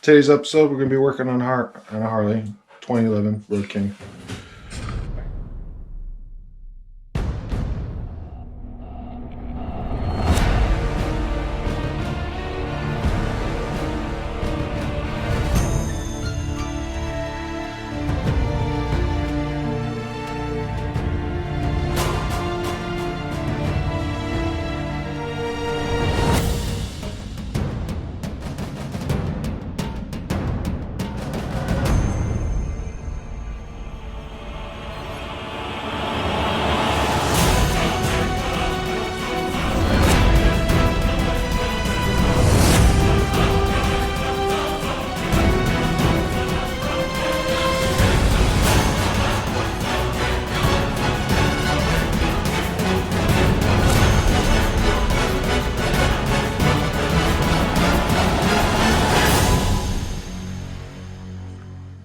Today's episode, we're going to be working on a Harley 2011 Road King.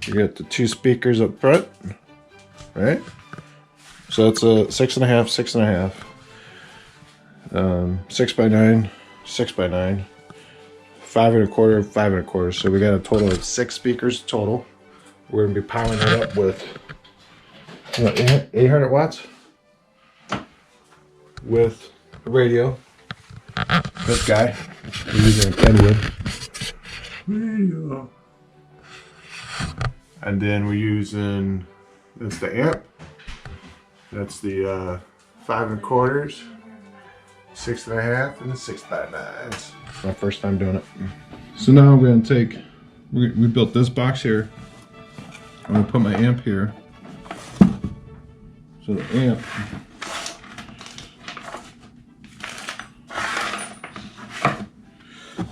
You got the two speakers up front, right? So it's a 6.5, 6.5, 6x9, 6x9, 5.25, 5.25. So we got a total of 6 speakers total. We're gonna be powering it up with 800 watts with a radio. This guy, we're using a Kenwood radio. And then we're using, that's the amp, that's the 5.25, 6.5, and the 6x9s. My first time doing it. So now I'm going to take, we built this box here. I'm going to put my amp here. So the amp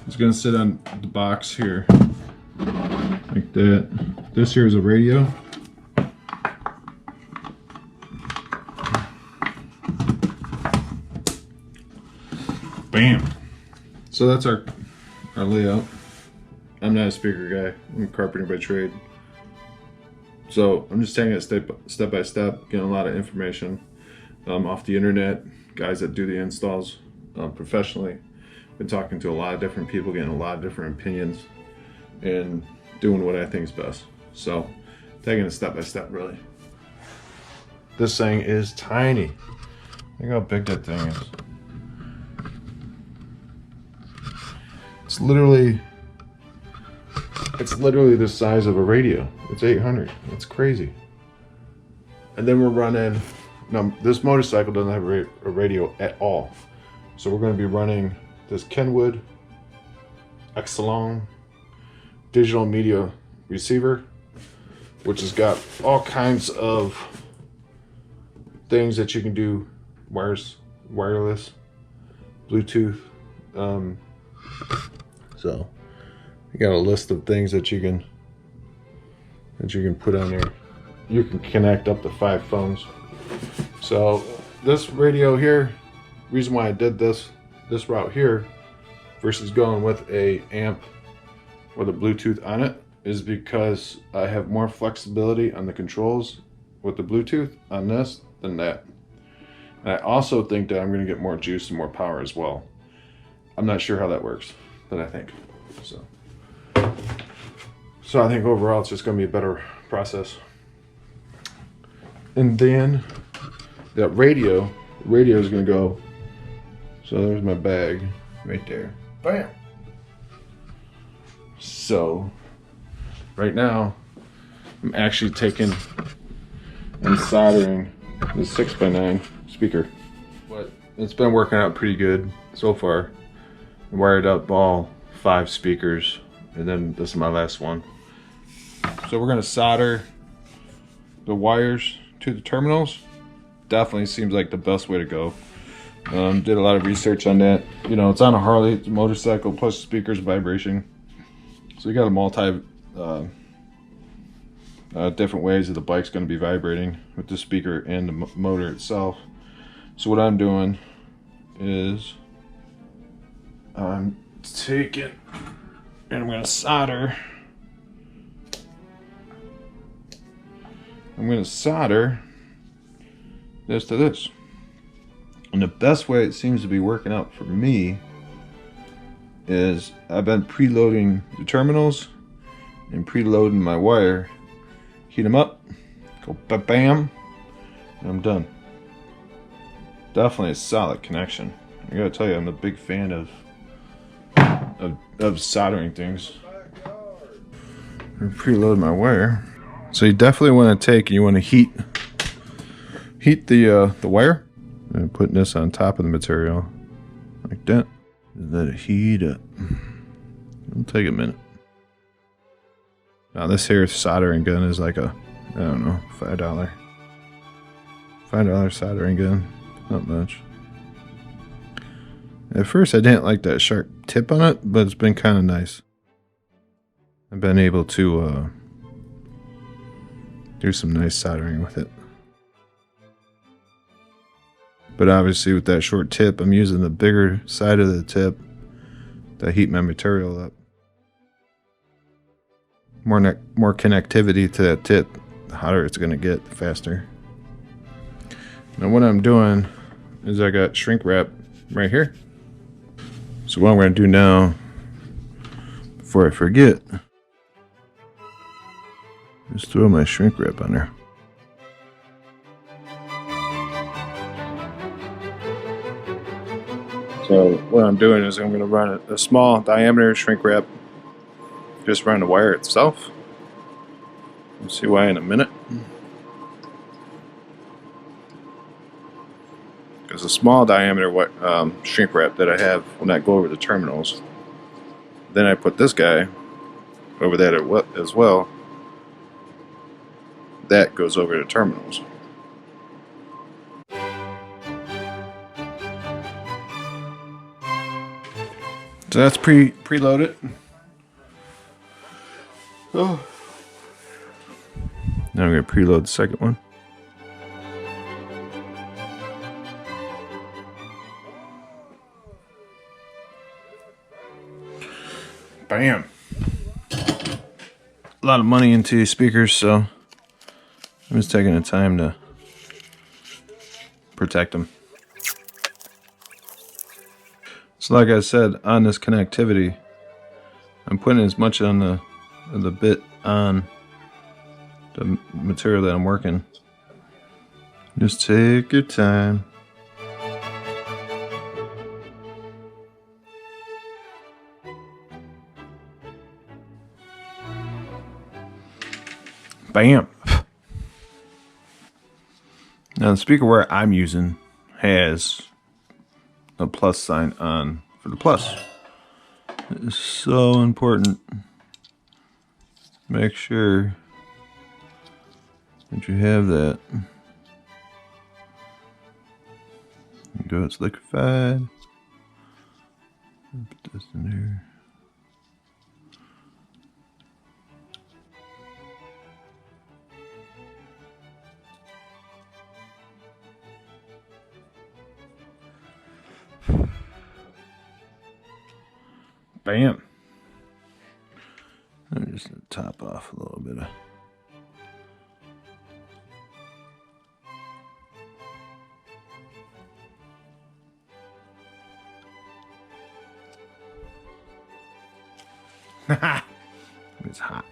is going to sit on the box here, like that. This here is a radio. Bam! So that's our layout. I'm not a speaker guy. I'm a carpenter by trade. So I'm just taking it step by step, getting a lot of information off the internet, guys that do the installs professionally. Been talking to a lot of different people, getting a lot of different opinions, and doing what I think is best. So, taking it step by step, really. This thing is tiny. Look how big that thing is. It's literally the size of a radio. It's 800. It's crazy. And then we're running. Now, this motorcycle doesn't have a radio at all, so we're going to be running this Kenwood digital media receiver, which has got all kinds of things that you can do, wireless, Bluetooth. So you got a list of things that you can put on there. You can connect up to 5 phones. So this radio here, reason why I did this route here versus going with a amp with a Bluetooth on it is because I have more flexibility on the controls with the Bluetooth on this than that. And I also think that I'm going to get more juice and more power as well. I'm not sure how that works, but I think so. So I think overall it's just going to be a better process. And then that radio is going to go. So there's my bag right there. Bam. So right now I'm actually taking and soldering the 6x9 speaker, but it's been working out pretty good so far. I wired up all 5 speakers, and then this is my last one. So we're going to solder the wires to the terminals. Definitely seems like the best way to go. Did a lot of research on that. You know, it's on a Harley, it's a motorcycle, plus speakers, vibration. So you got a multi different ways that the bike's going to be vibrating with the speaker and the motor itself. So what I'm doing is I'm taking and I'm going to solder. I'm going to solder this to this. And the best way it seems to be working out for me is I've been preloading the terminals and preloading my wire. Heat them up, go bam, and I'm done. Definitely a solid connection. I gotta tell you, I'm a big fan of soldering things. Preload my wire. So you definitely want to you want to heat the wire. And putting this on top of the material like that. Let it heat up. It'll take a minute. Now this here soldering gun is like a, I don't know, $5 soldering gun. Not much. At first I didn't like that sharp tip on it, but it's been kind of nice. I've been able to do some nice soldering with it. But obviously with that short tip, I'm using the bigger side of the tip to heat my material up. More connectivity to that tip, the hotter it's going to get, the faster. Now what I'm doing is I got shrink wrap right here. So what I'm going to do now, before I forget, just throw my shrink wrap on there. So what I'm doing is I'm going to run a small diameter shrink wrap just around the wire itself. We'll see why in a minute. Because a small diameter shrink wrap that I have will not go over the terminals. Then I put this guy over that as well. That goes over the terminals. So that's preloaded. Oh. Now I'm going to preload the second one. Bam. A lot of money into these speakers, so I'm just taking the time to protect them. So like I said, on this connectivity, I'm putting as much on the bit on the material that I'm working. Just take your time. Bam. Now the speakerware I'm using has a plus sign on for the plus. It is so important. Make sure that you have that. There you go, it's liquefied. Put this in here. Bam. I'm just going to top off a little bit of. It's hot.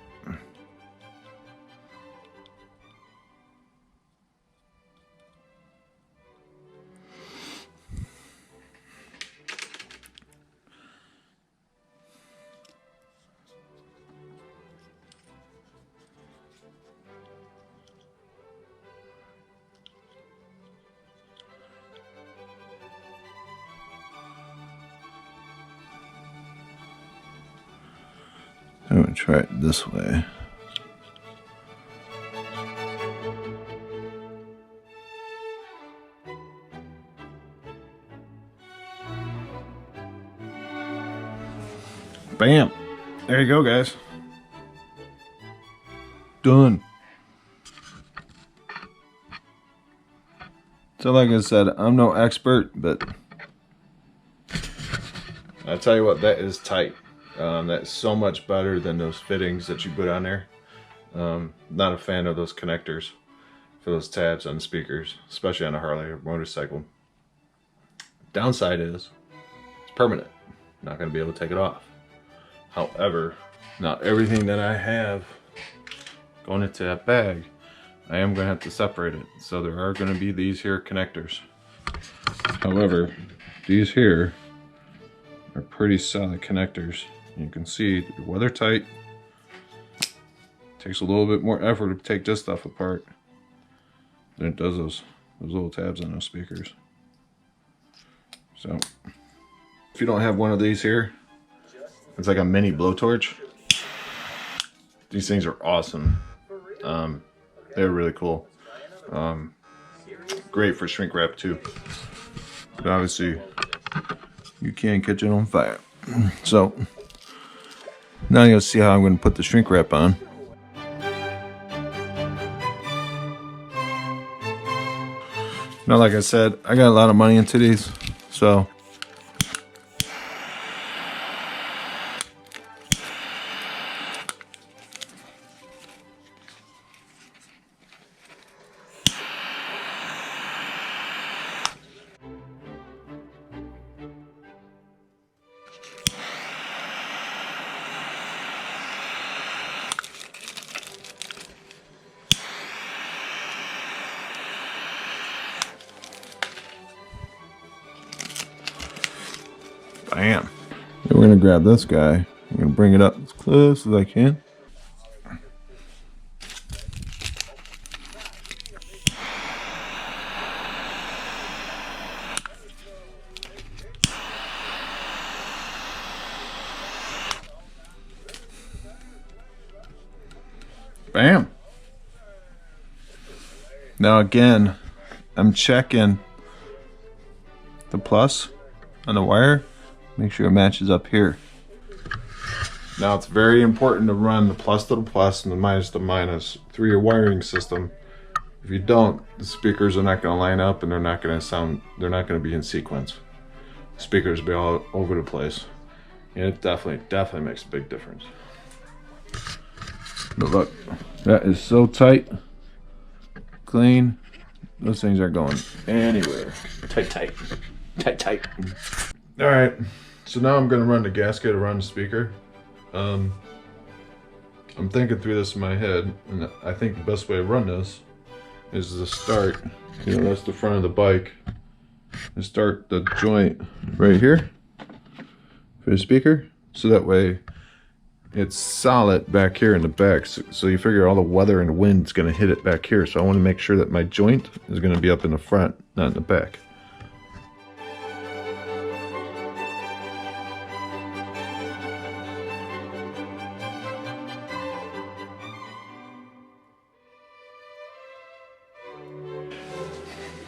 I'm going to try it this way. Bam! There you go, guys. Done. So like I said, I'm no expert, but I'll tell you what, that is tight. That's so much better than those fittings that you put on there. Not a fan of those connectors for those tabs on the speakers, especially on a Harley or motorcycle. Downside is it's permanent. Not going to be able to take it off. However, Now everything that I have going into that bag, I am going to have to separate it. So there are going to be these here connectors. However, these here are pretty solid connectors. You can see they're weather tight. Takes a little bit more effort to take this stuff apart than it does those little tabs on those speakers. So if you don't have one of these here, it's like a mini blowtorch. These things are awesome. They're really cool. Great for shrink wrap too. But obviously you can't catch it on fire. So now you'll see how I'm going to put the shrink wrap on. Now, like I said, I got a lot of money into these, so bam. Then we're gonna grab this guy. I'm gonna bring it up as close as I can. Bam. Now again, I'm checking the plus on the wire. Make sure it matches up here. Now it's very important to run the plus to the plus and the minus to minus through your wiring system. If you don't, the speakers are not going to line up and they're not going to sound, they're not going to be in sequence. The speakers will be all over the place. And it definitely makes a big difference. But look, that is so tight, clean. Those things aren't going anywhere. Tight. All right, so now I'm going to run the gasket around the speaker. I'm thinking through this in my head, and I think the best way to run this is to start, that's the front of the bike, and start the joint right here for the speaker, so that way it's solid back here in the back. So you figure all the weather and the wind's going to hit it back here. So I want to make sure that my joint is going to be up in the front, not in the back.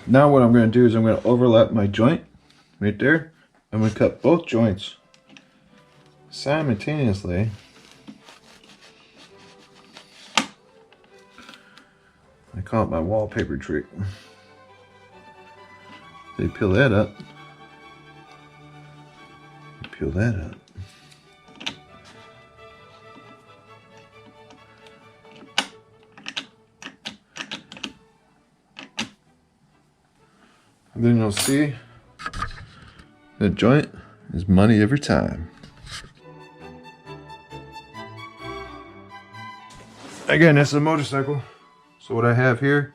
Now what I'm going to do is I'm going to overlap my joint right there. I'm going to cut both joints simultaneously. I call it my wallpaper trick. So you peel that up. You peel that up. And then you'll see the joint is money every time. Again, this is a motorcycle. So what I have here,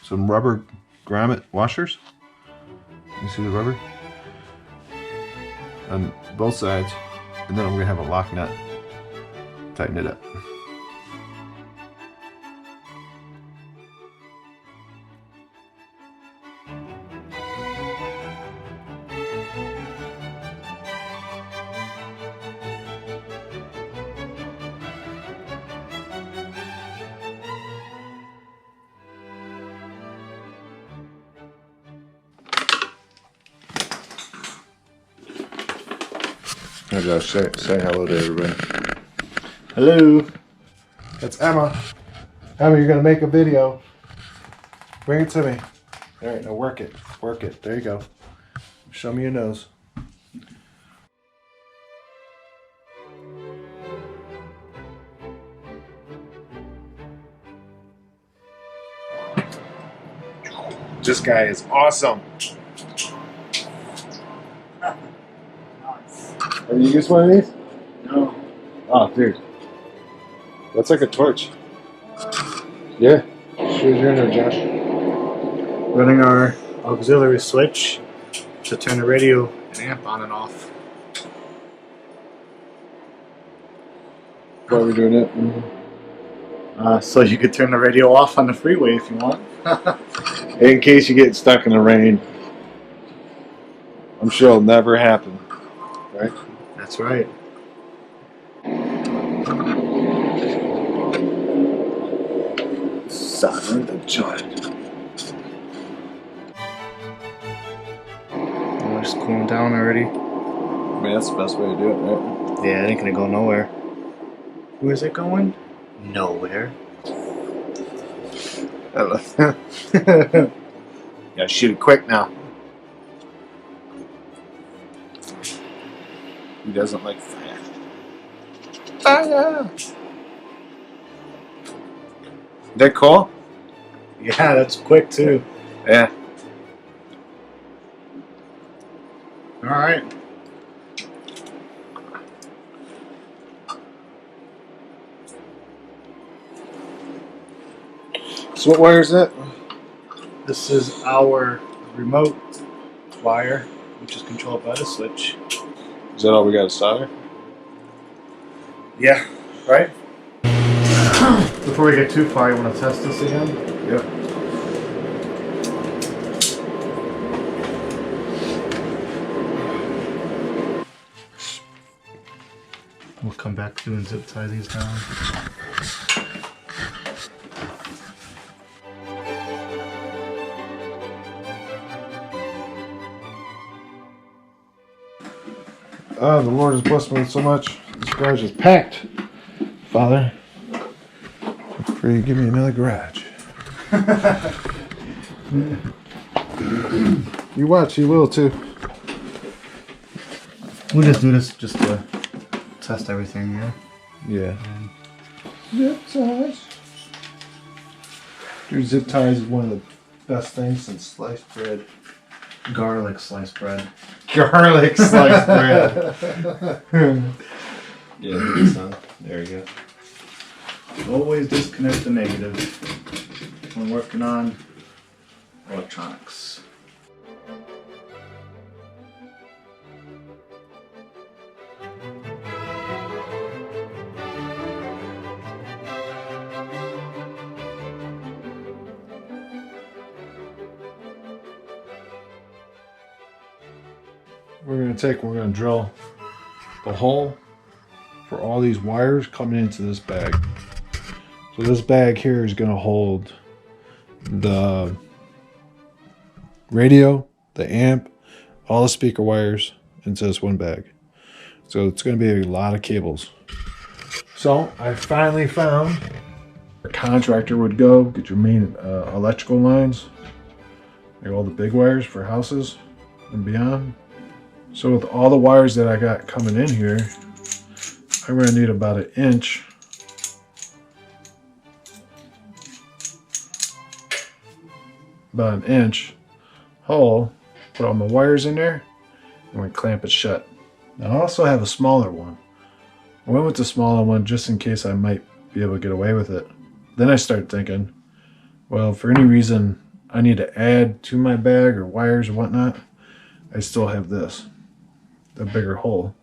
some rubber grommet washers. You see the rubber? On both sides. And then I'm gonna have a lock nut. Tighten it up. I gotta say hello to everybody. Hello. That's Emma. Emma, you're gonna make a video. Bring it to me. All right, now work it. Work it. There you go. Show me your nose. This guy is awesome. Have you used one of these? Oh, dude. That's like a torch. Yeah. Sure, you're in there, Josh. Running our auxiliary switch to turn the radio and amp on and off. Why are we doing it? So you could turn the radio off on the freeway if you want. In case you get stuck in the rain. I'm sure it'll never happen. Right? That's right. Solder the joint. Oh, it's cooling down already. I mean, that's the best way to do it, right? Yeah, it ain't gonna go nowhere. Where is it going? Nowhere. Gotta shoot it quick now. He doesn't like fire. Fire! That cool? Yeah, that's quick too. Yeah. Alright. So what wire is that? This is our remote wire, which is controlled by the switch. Is that all we got to solder? Yeah, right? Before we get too far, you want to test this again? Yep. We'll come back to and zip tie these down. Oh, the Lord has blessed me with so much. This garage is packed. Father, feel free to give me another garage. You watch, you will too. We'll just do this just to test everything, yeah? Yeah. Zip ties. Dude, zip ties is one of the best things since sliced bread. Garlic sliced bread. Garlic sliced bread. Yeah, this one. There we go. Always disconnect the negative when working on electronics. We're going to drill the hole for all these wires coming into this bag. So this bag here is going to hold the radio, the amp, all the speaker wires into this one bag. So it's going to be a lot of cables. So I finally found where a contractor would go get your main electrical lines, like all the big wires for houses and beyond. So with all the wires that I got coming in here, I'm going to need about an inch hole, put all my wires in there, and we clamp it shut. Now I also have a smaller one. I went with the smaller one just in case I might be able to get away with it. Then I start thinking, well, if for any reason I need to add to my bag or wires or whatnot, I still have this. A bigger hole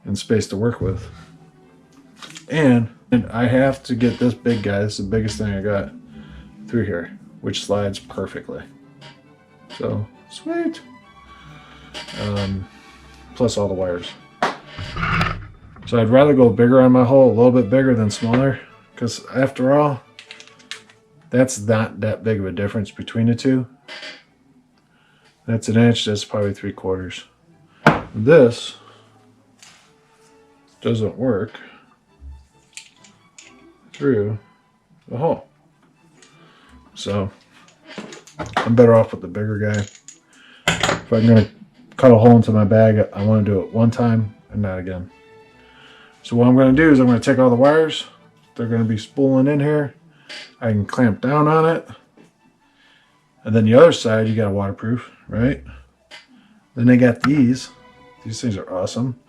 and space to work with. And I have to get this big guy, this is the biggest thing I got, through here, which slides perfectly. So, sweet. Plus all the wires. So I'd rather go bigger on my hole, a little bit bigger than smaller, because after all, that's not that big of a difference between the two. That's an inch, that's probably 3/4. This doesn't work through the hole. So I'm better off with the bigger guy. If I'm going to cut a hole into my bag, I want to do it one time and not again. So what I'm going to do is I'm going to take all the wires. They're going to be spooling in here. I can clamp down on it. And then the other side, you got a waterproof, right? Then they got these. These things are awesome.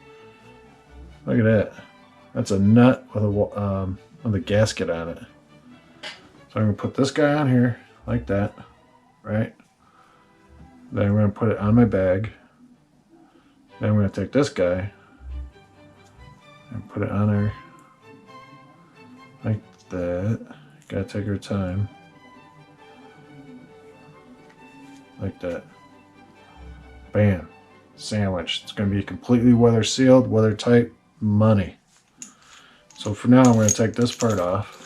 Look at that. That's a nut with a gasket on it. So I'm gonna put this guy on here like that, right? Then I'm gonna put it on my bag. Then I'm gonna take this guy and put it on there like that. Gotta take your time. Like that. Bam. Sandwich. It's gonna be completely weather sealed, weather tight, money. So for now, I'm gonna take this part off.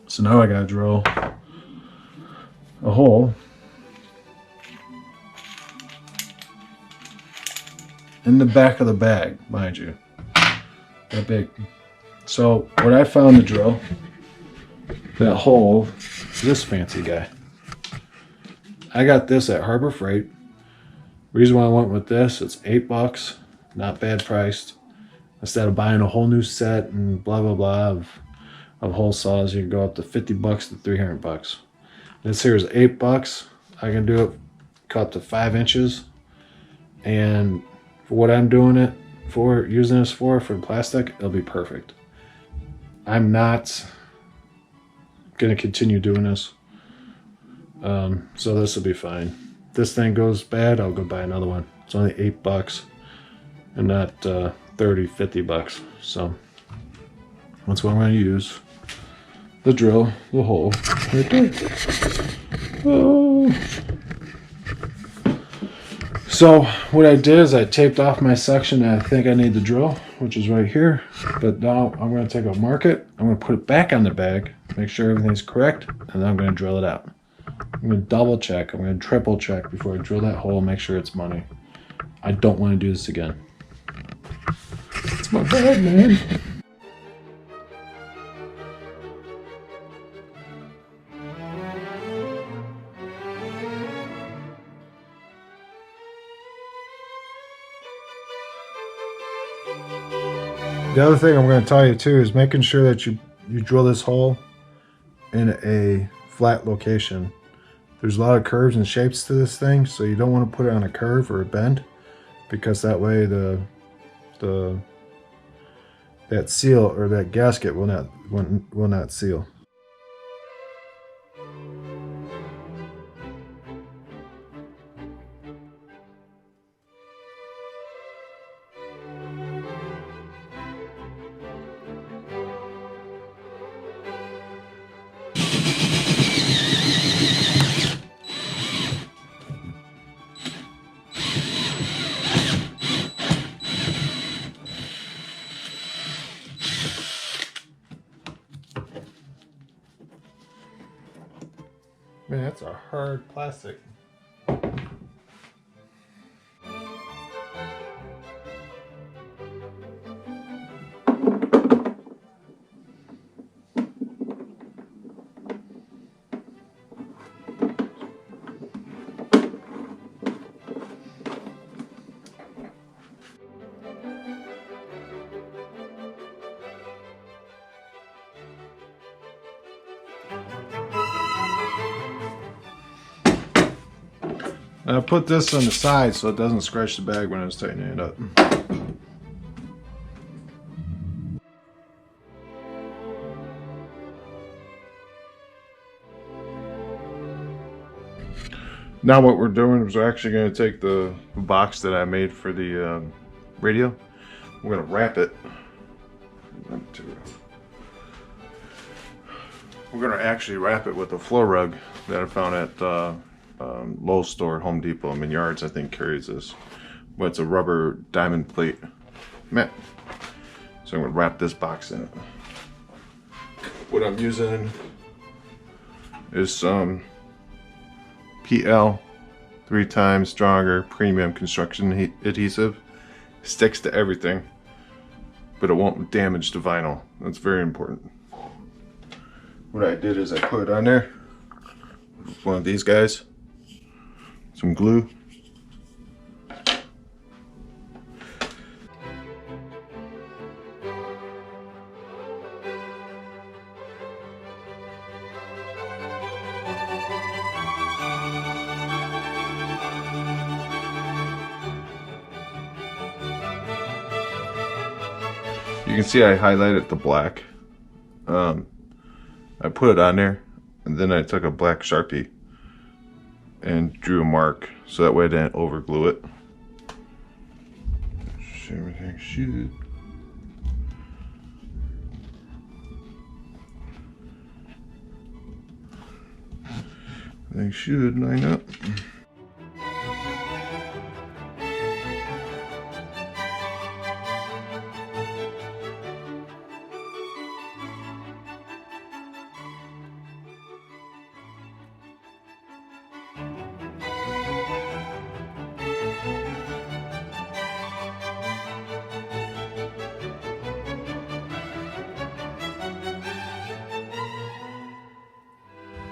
So now I gotta drill a hole in the back of the bag, mind you. That big. So what I found to drill that hole is this fancy guy. I got this at Harbor Freight. Reason why I went with this, it's $8, not bad priced. Instead of buying a whole new set and blah blah blah of hole saws, you can go up to $50 to $300. This here is $8. I can do it, cut up to 5 inches, and for what I'm doing it for, using this for plastic, it'll be perfect. I'm not gonna continue doing this, so this will be fine. If this thing goes bad, I'll go buy another one. It's only $8 and not 30, $50. So that's what I'm gonna use. The drill, the hole, right there. Oh. So what I did is I taped off my section that I think I need to drill, which is right here. But now I'm going to take a mark it. I'm going to put it back on the bag, make sure everything's correct, and then I'm going to drill it out. I'm going to double check. I'm going to triple check before I drill that hole, make sure it's money. I don't want to do this again. It's my bad, man. The other thing I'm going to tell you too is making sure that you drill this hole in a flat location. There's a lot of curves and shapes to this thing, so you don't want to put it on a curve or a bend, because that way that seal or that gasket will not seal. Man, that's a hard plastic. I put this on the side so it doesn't scratch the bag when I was tightening it up. Now what we're doing is we're actually going to take the box that I made for the radio. We're going to wrap it. We're going to actually wrap it with a floor rug that I found at Lowe's store, Home Depot, and Menards, I think, carries this. But it's a rubber diamond plate mat. So I'm going to wrap this box in it. What I'm using is some PL 3 times stronger premium construction adhesive. Sticks to everything, but it won't damage the vinyl. That's very important. What I did is I put it on there, one of these guys, some glue, can see I highlighted the black. I put it on there, and then I took a black Sharpie and drew a mark so that way I didn't over glue it. Everything should. Everything should line up.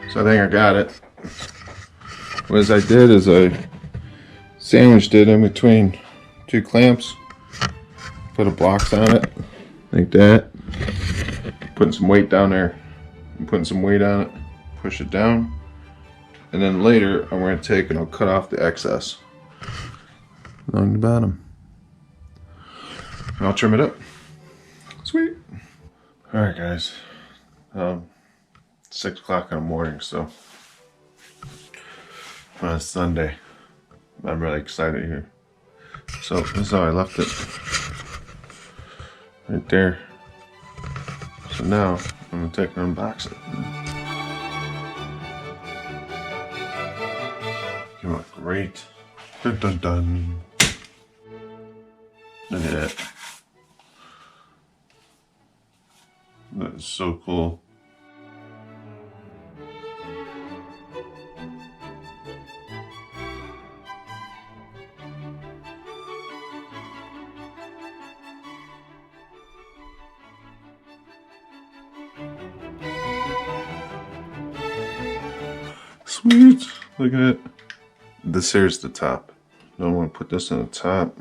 So I think I got it. What I did is I sandwiched it in between two clamps, put a blocks on it, like that, putting some weight down there, and putting some weight on it, push it down, and then later I'm going to take and I'll cut off the excess along the bottom. And I'll trim it up. Sweet. Alright guys, 6 o'clock in the morning, so on a Sunday. I'm really excited here. So this is how I left it. Right there. So now I'm gonna take and unbox it. You look great. Dun dun dun. Look at that. That is so cool. Sweet. Look at it. This here's the top. I want to put this on the top.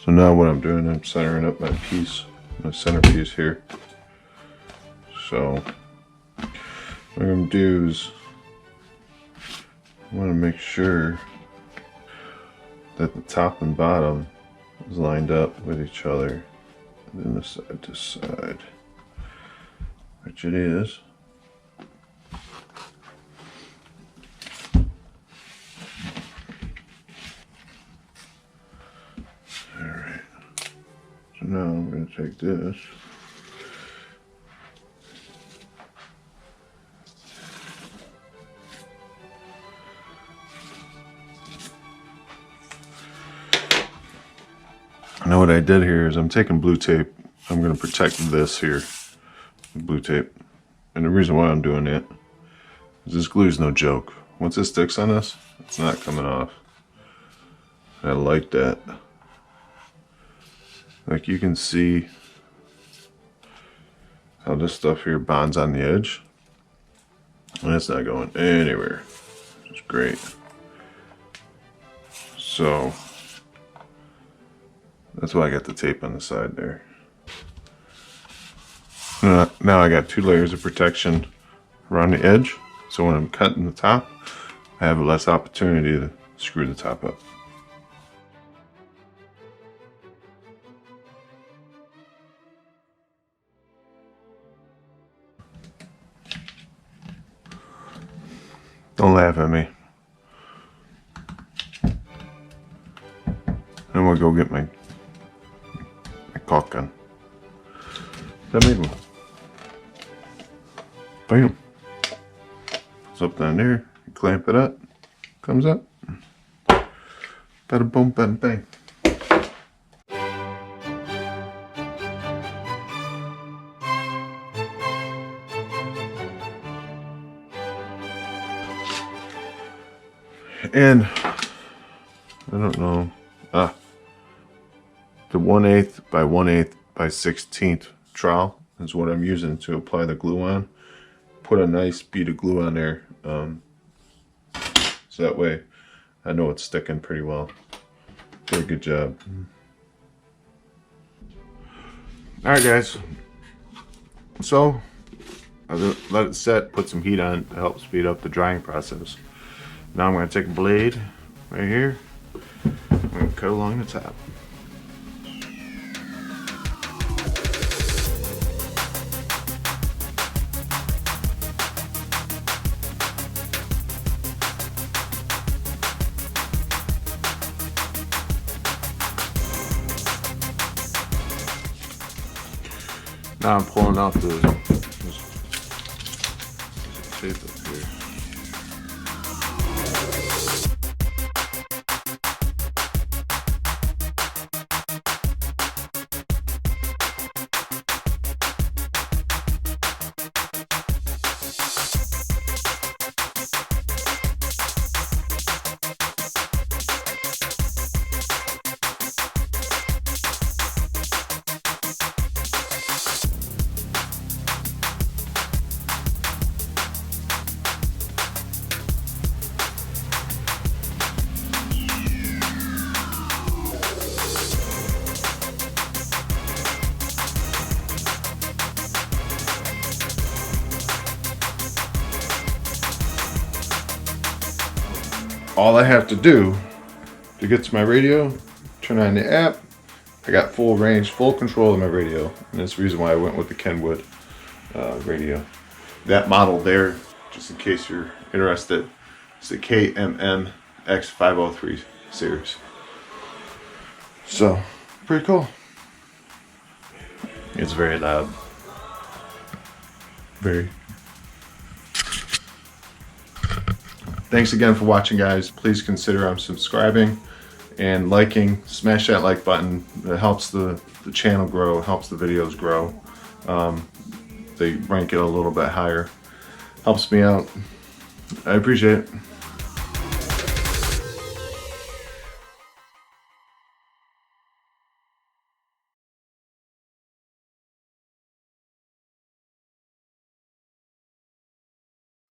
So now what I'm doing, I'm centering up my piece, my centerpiece here. So what I'm going to do is I want to make sure that the top and bottom is lined up with each other, and then the side to side, which it is. Now I'm going to take this. Now what I did here is I'm taking blue tape. I'm going to protect this here with blue tape. And the reason why I'm doing it is this glue is no joke. Once it sticks on this, it's not coming off. I like that. Like you can see how this stuff here bonds on the edge, and it's not going anywhere. It's great. So that's why I got the tape on the side there. Now I got 2 layers of protection around the edge, so when I'm cutting the top, I have less opportunity to screw the top up. Don't laugh at me. Then we'll go get my caulk gun. That made one. Bam. It's up down there. You clamp it up. comes up. Bada boom, bada bang. And I don't know, the 1/8 by 1/8 by 16th trowel is what I'm using to apply the glue on. Put a nice bead of glue on there, so that way I know it's sticking pretty well. Did a good job. Alright guys, so I let it set, put some heat on to help speed up the drying process. Now I'm going to take a blade right here, I'm going to cut along the top. Now I'm pulling out the tape up here. All I have to do to get to my radio, turn on the app, I got full range, full control of my radio. And that's the reason why I went with the Kenwood radio. That model there, just in case you're interested, is the KMM-X503 series. So, pretty cool. It's very loud. Very. Thanks again for watching, guys. Please consider subscribing and liking. Smash that like button. It helps the channel grow, helps the videos grow. They rank it a little bit higher. Helps me out. I appreciate it.